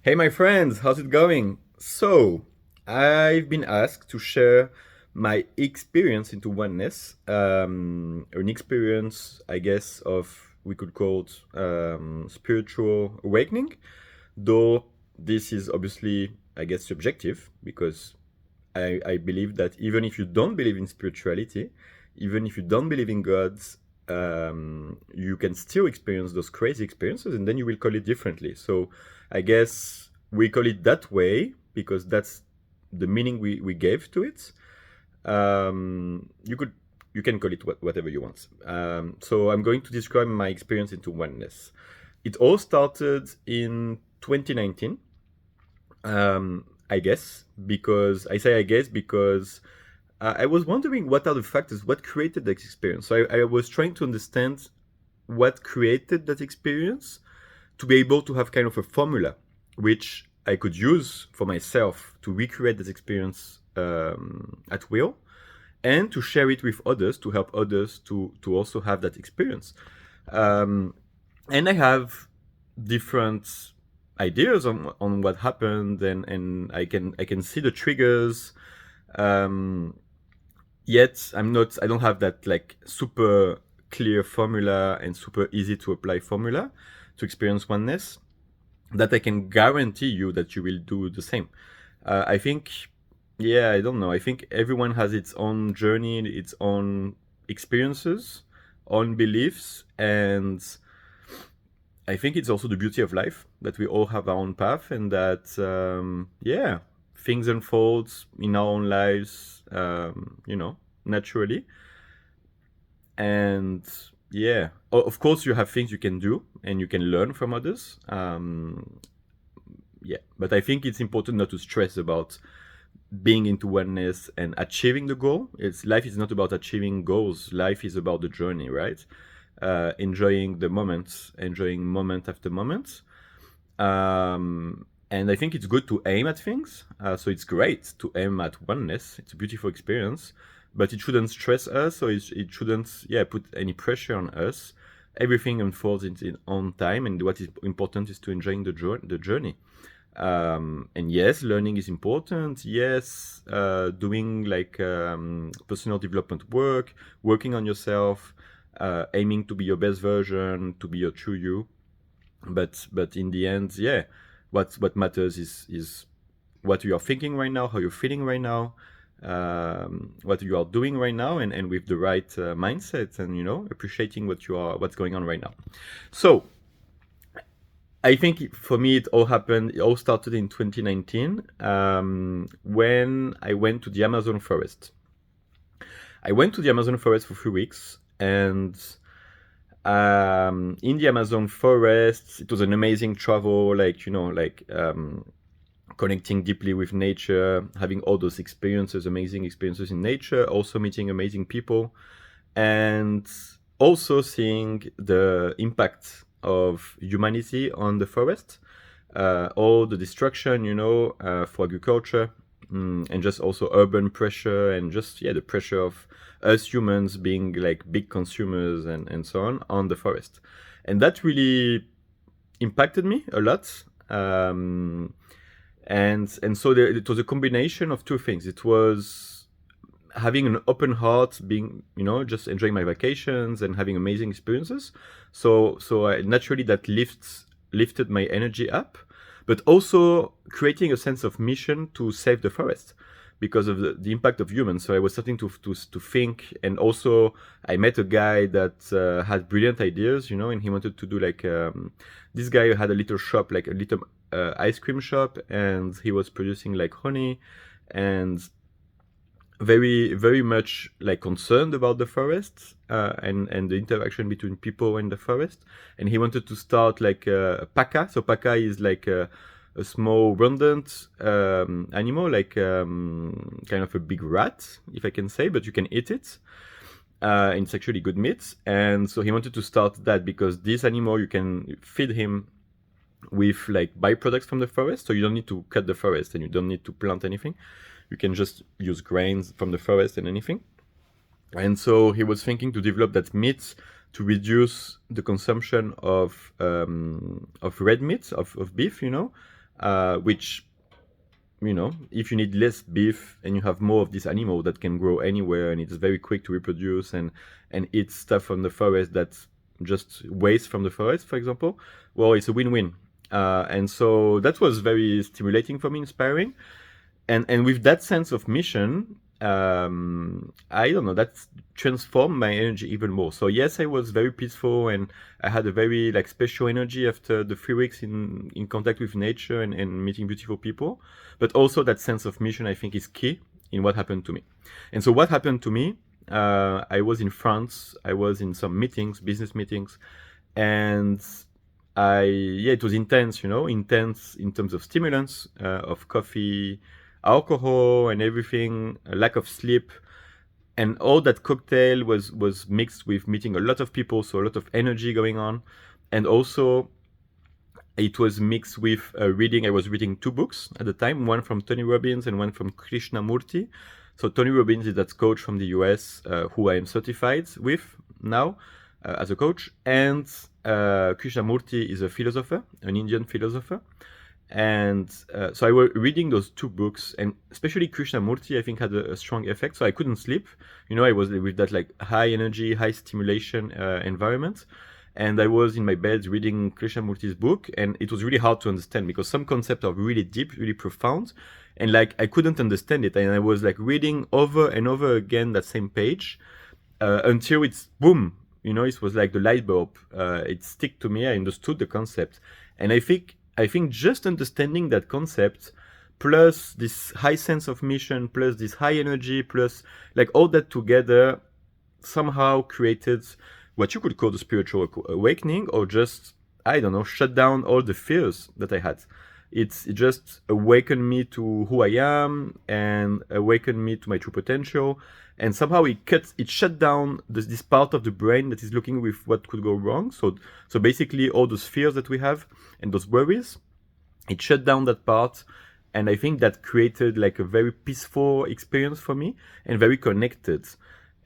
Hey, my friends, how's it going? So, I've been asked to share my experience into oneness, an experience, I guess, of we could call it spiritual awakening, though this is obviously, I guess, subjective because I believe that even if you don't believe in spirituality, even if you don't believe in gods, you can still experience those crazy experiences and then you will call it differently. So I guess we call it that way because that's the meaning we gave to it. You could you can call it whatever you want. So I'm going to describe my experience into oneness. It all started in 2019. I guess because I say I guess because I was wondering what are the factors, what created that experience. So I was trying to understand what created that experience to be able to have kind of a formula which I could use for myself to recreate this experience at will and to share it with others to help others to also have that experience. Um, and I have different ideas on what happened and I can see the triggers. Um, Yet I don't have that like super clear formula and super easy to apply formula to experience oneness that I can guarantee you that you will do the same. I think, yeah, I don't know. I think everyone has its own journey, its own experiences, own beliefs, and I think it's also the beauty of life that we all have our own path and that, yeah, things unfold in our own lives, naturally. And yeah, of course, you have things you can do and you can learn from others. Yeah, but I think it's important not to stress about being into oneness and achieving the goal. It's life is not about achieving goals. Life is about the journey, right? Enjoying the moments, enjoying moment after moment. And I think it's good to aim at things. So it's great to aim at oneness. It's a beautiful experience, but it shouldn't stress us, or it shouldn't, yeah, put any pressure on us. Everything unfolds in its own time, and what is important is to enjoy the journey. And yes, learning is important. Yes, doing like personal development work, working on yourself, aiming to be your best version, to be your true you. But in the end, yeah, what matters is what you are thinking right now, how you're feeling right now, what you are doing right now, and with the right mindset, and appreciating what's going on right now. So I think for me, it all started in 2019 when I went to the Amazon forest. I went to the Amazon forest for 3 weeks, and in the Amazon forest, it was an amazing travel, connecting deeply with nature, having all those experiences, amazing experiences in nature, also meeting amazing people, and also seeing the impact of humanity on the forest, all the destruction, for agriculture, and just also urban pressure and just, yeah, the pressure of us humans being like big consumers and so on the forest. And that really impacted me a lot. And so it was a combination of two things. It was having an open heart, being just enjoying my vacations and having amazing experiences. So naturally that lifted my energy up, but also creating a sense of mission to save the forest because of the impact of humans. So I was starting to think, and also I met a guy that had brilliant ideas, and he wanted to do like this guy had a little shop, like a little ice cream shop, and he was producing like honey and very very much like concerned about the forest and the interaction between people and the forest. And he wanted to start like a paca. So paca is like a small rodent animal, like kind of a big rat, if I can say, but you can eat it. And it's actually good meat. And so he wanted to start that because this animal, you can feed him with like byproducts from the forest. So you don't need to cut the forest and you don't need to plant anything. You can just use grains from the forest and anything. And so he was thinking to develop that meat to reduce the consumption of red meat, of beef, which, if you need less beef and you have more of this animal that can grow anywhere and it's very quick to reproduce and eat stuff from the forest that's just waste from the forest, for example, well, it's a win-win. And so that was very stimulating for me, inspiring. And with that sense of mission, I don't know, that transformed my energy even more. So yes, I was very peaceful and I had a very like special energy after the 3 weeks in contact with nature and meeting beautiful people. But also that sense of mission, I think, is key in what happened to me. And so what happened to me, I was in France, I was in some meetings, business meetings, and it was intense, intense in terms of stimulants, of coffee, alcohol and everything, a lack of sleep, and all that cocktail was mixed with meeting a lot of people, so a lot of energy going on, and also it was mixed with reading. I was reading 2 books at the time, one from Tony Robbins and one from Krishnamurti. So Tony Robbins is that coach from the US who I am certified with now as a coach, and Krishnamurti is a philosopher, an Indian philosopher. And so I was reading those 2 books, and especially Krishnamurti, I think, had a strong effect. So I couldn't sleep. I was with that like high energy, high stimulation environment. And I was in my bed reading Krishnamurti's book, and it was really hard to understand because some concepts are really deep, really profound, and like I couldn't understand it. And I was like reading over and over again that same page until it's boom. It was like the light bulb. It stick to me. I understood the concept, and I think just understanding that concept, plus this high sense of mission, plus this high energy, plus like all that together, somehow created what you could call the spiritual awakening, or just, I don't know, shut down all the fears that I had. It just awakened me to who I am and awakened me to my true potential. And somehow it shut down this part of the brain that is looking with what could go wrong. So basically all those fears that we have and those worries, it shut down that part. And I think that created like a very peaceful experience for me and very connected.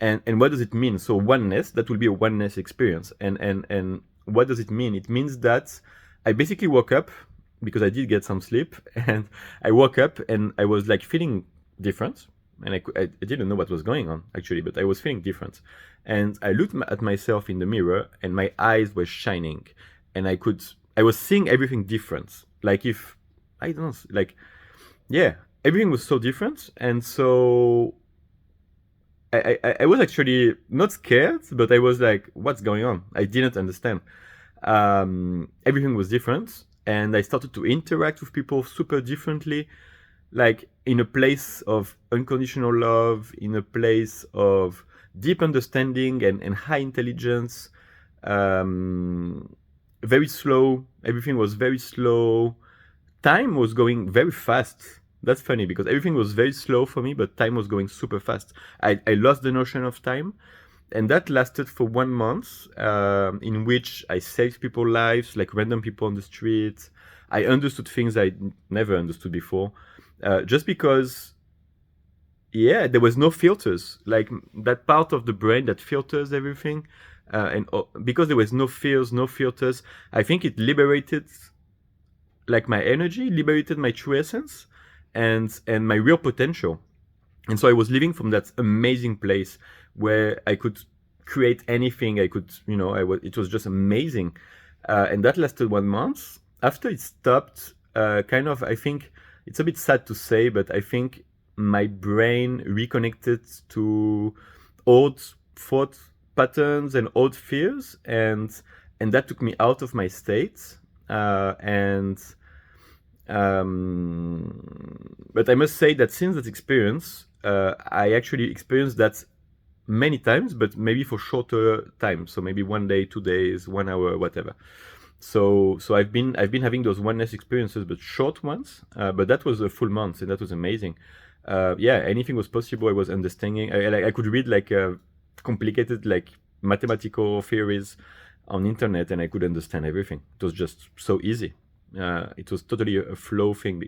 And what does it mean? So oneness, that will be a oneness experience. And what does it mean? It means that I basically woke up, because I did get some sleep, and I woke up and I was like feeling different. And I didn't know what was going on actually, but I was feeling different. And I looked at myself in the mirror and my eyes were shining, and I was seeing everything different. Like if, I don't know, like, yeah, everything was so different. And so I was actually not scared, but I was like, what's going on? I didn't understand. Everything was different, and I started to interact with people super differently, like in a place of unconditional love, in a place of deep understanding and high intelligence. Very slow. Everything was very slow. Time was going very fast. That's funny because everything was very slow for me, but time was going super fast. I lost the notion of time, and that lasted for 1 month, in which I saved people's lives, like random people on the street. I understood things I never understood before, just because, there was no filters, like that part of the brain that filters everything, because there was no fears, no filters. I think it liberated, like my energy, liberated my true essence, and my real potential. And so I was living from that amazing place where I could create anything I could, it was just amazing. And that lasted 1 month. After it stopped, I think it's a bit sad to say, but I think my brain reconnected to old thought patterns and old fears, and that took me out of my state. But I must say that since that experience, I actually experienced that many times, but maybe for shorter time. So maybe 1 day, 2 days, 1 hour, whatever. So I've been having those oneness experiences, but short ones. But that was a full month, and that was amazing. Anything was possible. I was understanding. I could read like complicated like mathematical theories on internet, and I could understand everything. It was just so easy. It was totally a flow thing.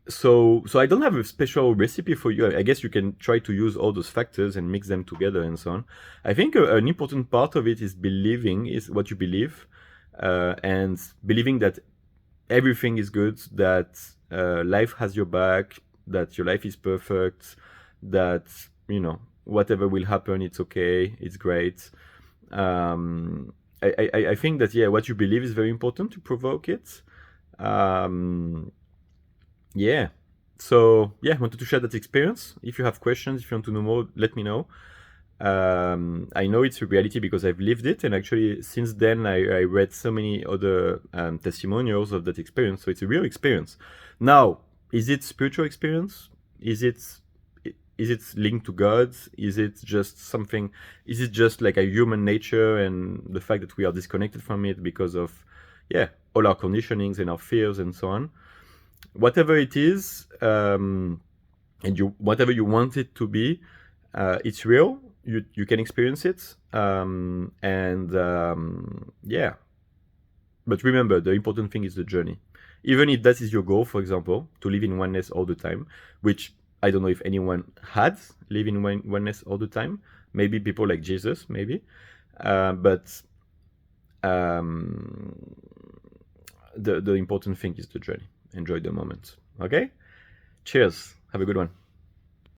So I don't have a special recipe for you. I guess you can try to use all those factors and mix them together and so on. I think an important part of it is believing, is what you believe. and believing that everything is good, that life has your back, that your life is perfect, that whatever will happen, it's okay, it's great. I think that what you believe is very important to provoke it. Yeah. So I wanted to share that experience. If you have questions, if you want to know more, let me know. I know it's a reality because I've lived it, and actually since then I read so many other testimonials of that experience. So it's a real experience. Now, is it spiritual experience? Is it linked to God? Is it just something? Is it just like a human nature and the fact that we are disconnected from it because of all our conditionings and our fears and so on? Whatever it is, and whatever you want it to be, it's real. You can experience it, but remember, the important thing is the journey. Even if that is your goal, for example, to live in oneness all the time, which I don't know if anyone had live in oneness all the time. Maybe people like Jesus, maybe, but the important thing is the journey. Enjoy the moment. Okay? Cheers. Have a good one.